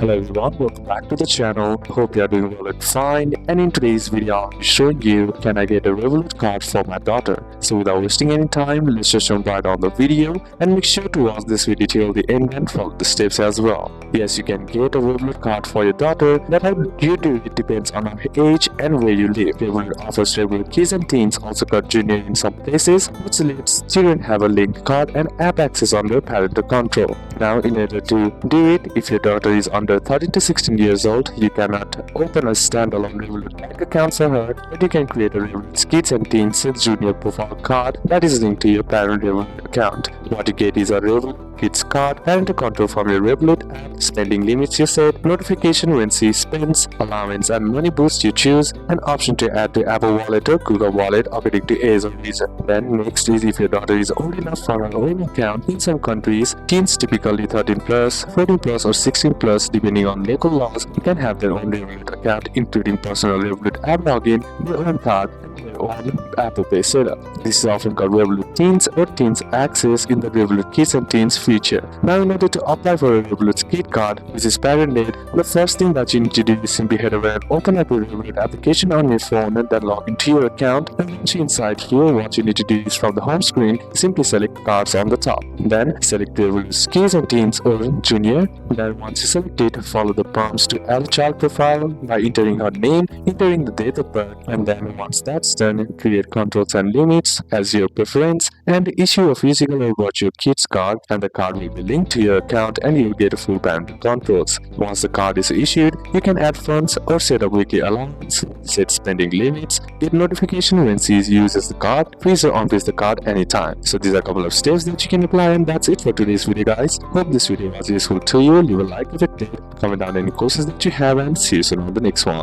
Hello everyone, welcome back to the channel. Hope you are doing well and fine. And in today's video, I'll be showing you can I get a Revolut card for my daughter. So without wasting any time, let's just jump right on the video and make sure to watch this video till the end and follow the steps as well. Yes, you can get a Revolut card for your daughter, but how you do it depends on her age and where you live. Revolut offers Revolut kids and teens, also called junior in some places, which lets children have a linked card and app access under parental control. Now, in order to do it, if your daughter is under 13 to 16 years old, you cannot open a standalone Revolut bank account for her, but you can create a Revolut Kids and Teens Junior profile card that is linked to your parent Revolut account. What you get is a Revolut Kids card, parental control from your Revolut app, spending limits you set, notification when she spends, allowance and money boost you choose, an option to add to Apple Wallet or Google Wallet according to age or reason. Then next is if your daughter is old enough for her own account. In some countries, teens typically 13 plus, 14 plus or 16 plus depending on local laws, can have their own Revolut account including personal Revolut app login, their own card, and their own Apple Pay setup. This is often called Revolut Teens or Teens Access in the Revolut Kids and Teens feature. Now, in order to apply for a Revolut Kid card, which is parent-led, the first thing that you need to do is simply head over and open up your Revolut application on your phone and then log into your account. And once you're inside here, what you need to do is from the home screen, simply select cards on the top. Then select Revolut Kids and Teens or Junior. Then once you select it, follow the prompts to add a child profile by entering her name, entering the date of birth, and then once that's done, create controls and limits as your preference, and issue a physical or virtual kids card, and the card will be linked to your account and you'll get a full parental controls. Once the card is issued, you can add funds or set a weekly allowance, set spending limits, get notification when she uses the card, freeze or unfreeze the card anytime. So these are a couple of steps that you can apply, and that's it for today's video, guys. Hope this video was useful to you. Leave a like if it did, comment down any questions that you have, and see you soon on the next one.